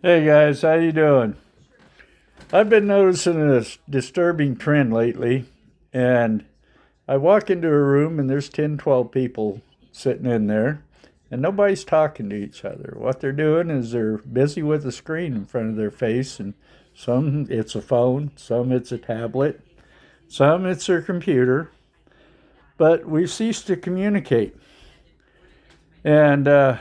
Hey guys, how you doing? I've been noticing a disturbing trend lately, and I walk into a room and there's 10, 12 people sitting in there, and nobody's talking to each other. What they're doing is they're busy with a screen in front of their face, and some it's a phone, some it's a tablet, some it's their computer, but we've ceased to communicate. And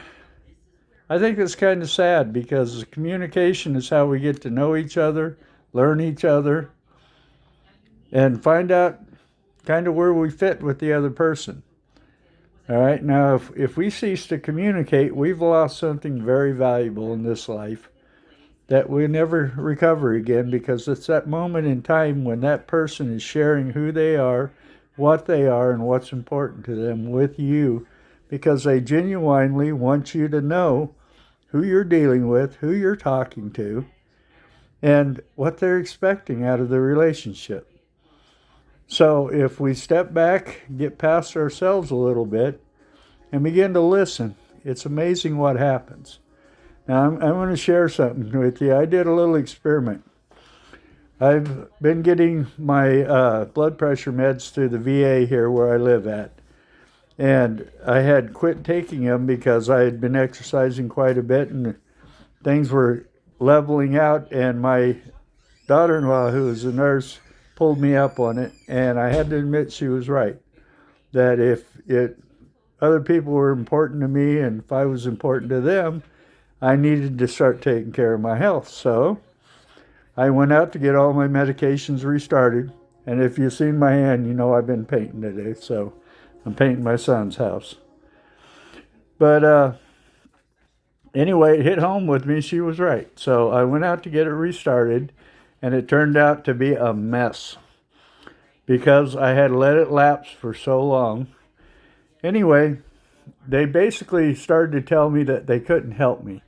I think it's kind of sad because communication is how we get to know each other, learn each other, and find out kind of where we fit with the other person. All right, now if we cease to communicate, we've lost something very valuable in this life that we never recover again because it's that moment in time when that person is sharing who they are, and what's important to them with you because they genuinely want you to know who you're dealing with, who you're talking to, and what they're expecting out of the relationship. So if we step back, get past ourselves a little bit, and begin to listen, it's amazing what happens. Now, I'm going to share something with you. I did a little experiment. I've been getting my blood pressure meds through the VA here where I live at. And I had quit taking them because I had been exercising quite a bit and things were leveling out. And my daughter-in-law, who was a nurse, pulled me up on it. And I had to admit she was right. That if other people were important to me and if I was important to them, I needed to start taking care of my health. So I went out to get all my medications restarted. And if you've seen my hand, you know I've been painting today. So I'm painting my son's house. But anyway, it hit home with me. She was right. So I went out to get it restarted, and it turned out to be a mess because I had let it lapse for so long. Anyway, they basically started to tell me that they couldn't help me.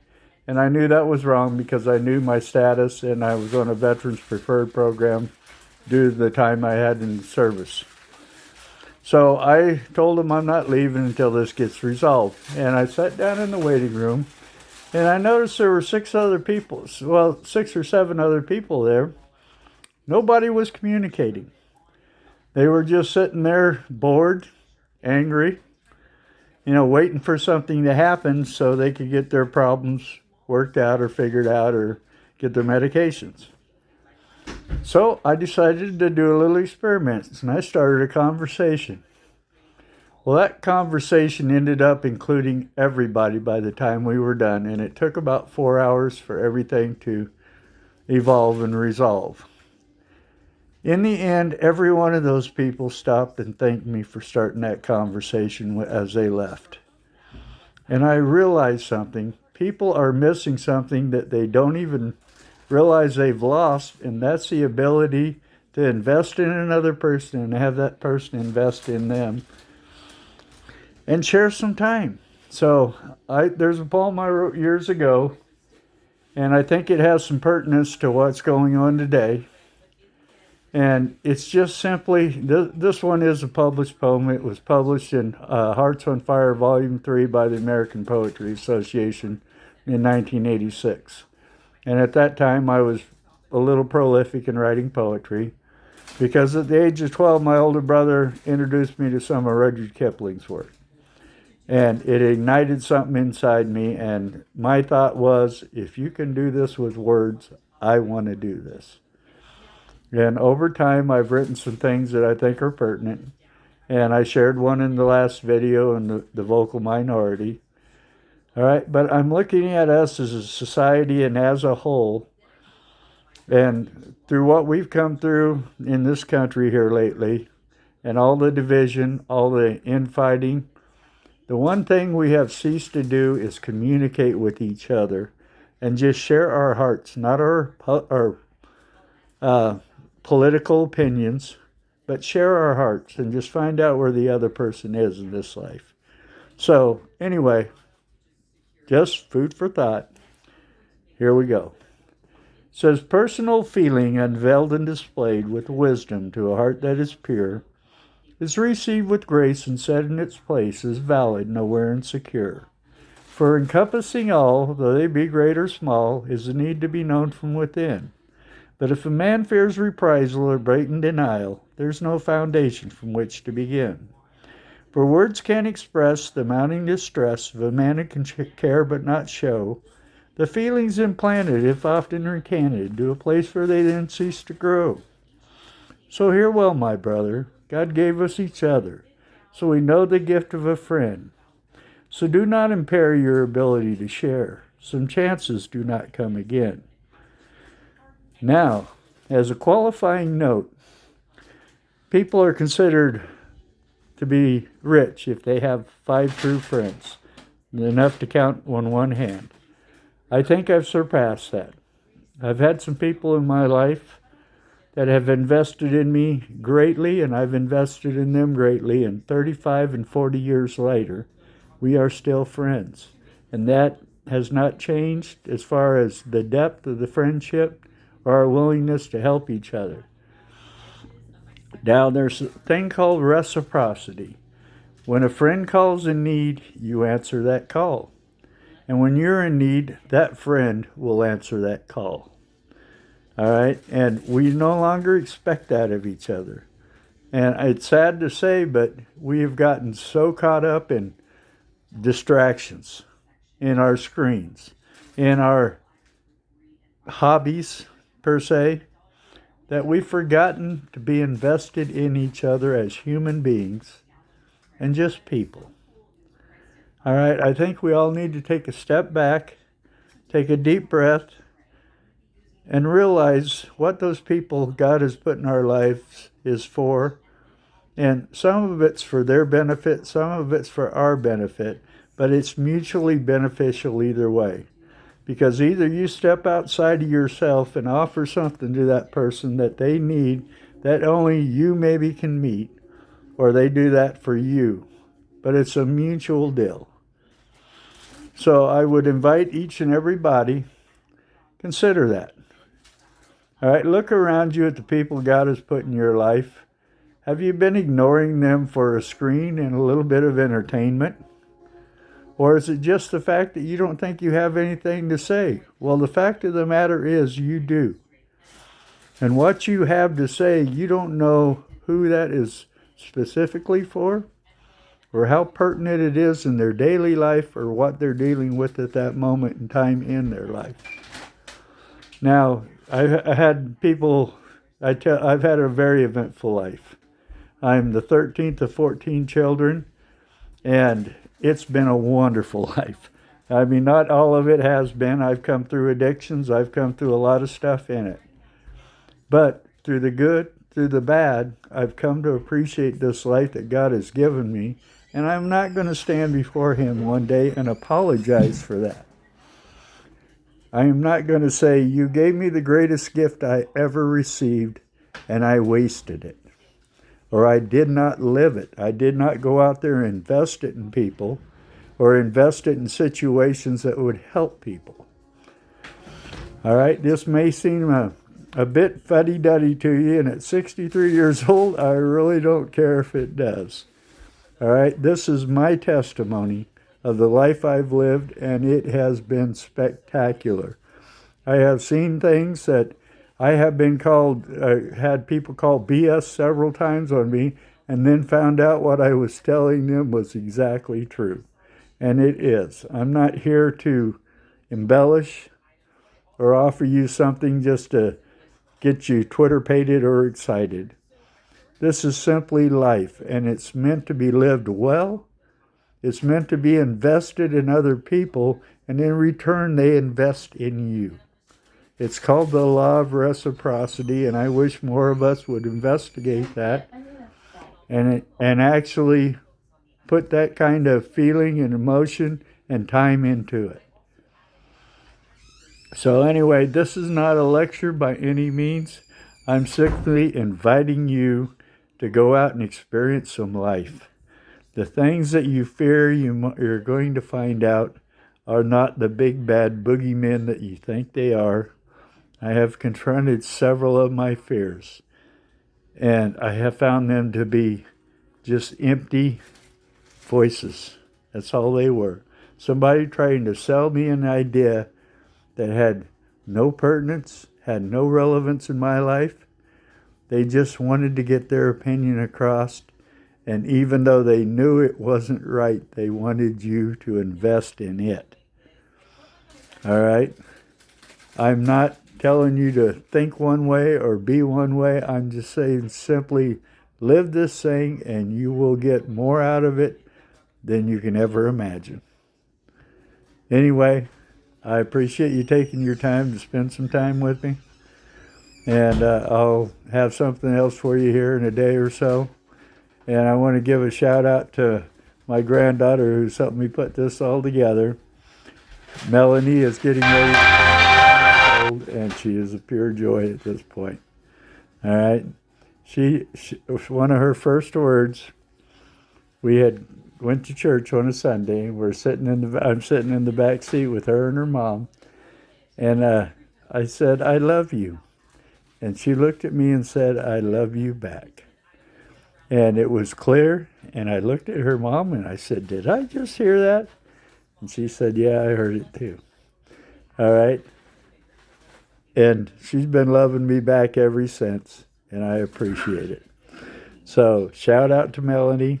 And I knew that was wrong because I knew my status and I was on a Veterans Preferred program due to the time I had in service. So I told them I'm not leaving until this gets resolved. And I sat down in the waiting room and I noticed there were six or seven other people there. Nobody was communicating. They were just sitting there bored, angry, waiting for something to happen so they could get their problems worked out or figured out or get their medications. So I decided to do a little experiment and I started a conversation. Well, that conversation ended up including everybody by the time we were done, and it took about 4 hours for everything to evolve and resolve. In the end, every one of those people stopped and thanked me for starting that conversation as they left. And I realized something. People are missing something that they don't even realize they've lost, and that's the ability to invest in another person and have that person invest in them and share some time. So there's a poem I wrote years ago, and I think it has some pertinence to what's going on today. And it's just simply, this one is a published poem. It was published in Hearts on Fire, Volume 3 by the American Poetry Association in 1986. And at that time, I was a little prolific in writing poetry because at the age of 12, my older brother introduced me to some of Rudyard Kipling's work. And it ignited something inside me, and my thought was, if you can do this with words, I want to do this. And over time, I've written some things that I think are pertinent. And I shared one in the last video in the vocal minority. All right, but I'm looking at us as a society and as a whole. And through what we've come through in this country here lately, and all the division, all the infighting, the one thing we have ceased to do is communicate with each other and just share our hearts, not our political opinions, but share our hearts and just find out where the other person is in this life. So anyway, just food for thought. Here we go. It says, personal feeling unveiled and displayed with wisdom to a heart that is pure is received with grace and set in its place as valid, nowhere and secure. For encompassing all, though they be great or small, is the need to be known from within. But if a man fears reprisal or blatant denial, there's no foundation from which to begin. For words can't express the mounting distress of a man who can care but not show. The feelings implanted, if often recanted, to a place where they then cease to grow. So hear well, my brother, God gave us each other, so we know the gift of a friend. So do not impair your ability to share. Some chances do not come again. Now, as a qualifying note, people are considered to be rich if they have 5 true friends, enough to count on one hand. I think I've surpassed that. I've had some people in my life that have invested in me greatly, and I've invested in them greatly, and 35 and 40 years later, we are still friends. And that has not changed as far as the depth of the friendship or our willingness to help each other. Now, there's a thing called reciprocity. When a friend calls in need, you answer that call. And when you're in need, that friend will answer that call. All right? And we no longer expect that of each other. And it's sad to say, but we have gotten so caught up in distractions, in our screens, in our hobbies, per se, that we've forgotten to be invested in each other as human beings and just people. All right, I think we all need to take a step back, take a deep breath, and realize what those people God has put in our lives is for. And some of it's for their benefit, some of it's for our benefit, but it's mutually beneficial either way. Because either you step outside of yourself and offer something to that person that they need that only you maybe can meet, or they do that for you. But it's a mutual deal. So I would invite each and everybody, consider that. All right, look around you at the people God has put in your life. Have you been ignoring them for a screen and a little bit of entertainment? Or is it just the fact that you don't think you have anything to say? Well, the fact of the matter is you do. And what you have to say, you don't know who that is specifically for, or how pertinent it is in their daily life, or what they're dealing with at that moment in time in their life. Now, I had people, I've had a very eventful life. I'm the 13th of 14 children, and it's been a wonderful life. I mean, not all of it has been. I've come through addictions. I've come through a lot of stuff in it. But through the good, through the bad, I've come to appreciate this life that God has given me. And I'm not going to stand before Him one day and apologize for that. I am not going to say, you gave me the greatest gift I ever received, and I wasted it. Or I did not live it. I did not go out there and invest it in people, or invest it in situations that would help people. All right, this may seem a bit fuddy-duddy to you, and at 63 years old, I really don't care if it does. All right, this is my testimony of the life I've lived, and it has been spectacular. I have seen things that I have been called, had people call BS several times on me, and then found out what I was telling them was exactly true. And it is. I'm not here to embellish or offer you something just to get you Twitter-pated or excited. This is simply life, and it's meant to be lived well. It's meant to be invested in other people, and in return, they invest in you. It's called the law of reciprocity, and I wish more of us would investigate that and actually put that kind of feeling and emotion and time into it. So anyway, this is not a lecture by any means. I'm simply inviting you to go out and experience some life. The things that you fear you're going to find out are not the big bad boogeymen that you think they are. I have confronted several of my fears, and I have found them to be just empty voices. That's all they were. somebody trying to sell me an idea that had no pertinence, had no relevance in my life. They just wanted to get their opinion across. And even though they knew it wasn't right, they wanted you to invest in it. All right? I'm not telling you to think one way or be one way. I'm just saying simply live this thing and you will get more out of it than you can ever imagine. Anyway, I appreciate you taking your time to spend some time with me. And I'll have something else for you here in a day or so. And I want to give a shout out to my granddaughter who's helped me put this all together. Melanie is getting ready to be old, and she is a pure joy at this point. All right. She one of her first words, we had went to church on a Sunday. I'm sitting in the back seat with her and her mom. And I said, "I love you." And she looked at me and said, "I love you back." And it was clear. And I looked at her mom and I said, "Did I just hear that?" And she said, "Yeah, I heard it too." All right. And she's been loving me back ever since. And I appreciate it. So shout out to Melanie.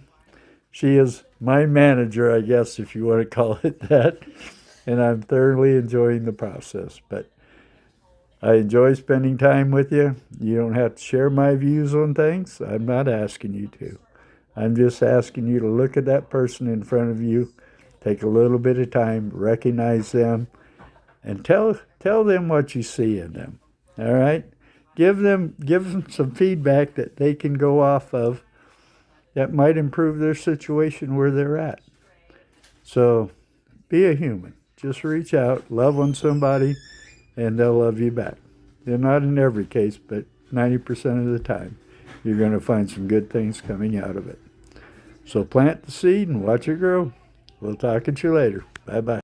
She is my manager, I guess, if you want to call it that. And I'm thoroughly enjoying the process. But I enjoy spending time with you. You don't have to share my views on things. I'm not asking you to. I'm just asking you to look at that person in front of you, take a little bit of time, recognize them, and tell them what you see in them. All right? Give them some feedback that they can go off of that might improve their situation where they're at. So be a human. Just reach out, love on somebody, and they'll love you back. They're not in every case, but 90% of the time, you're going to find some good things coming out of it. So plant the seed and watch it grow. We'll talk at you later. Bye-bye.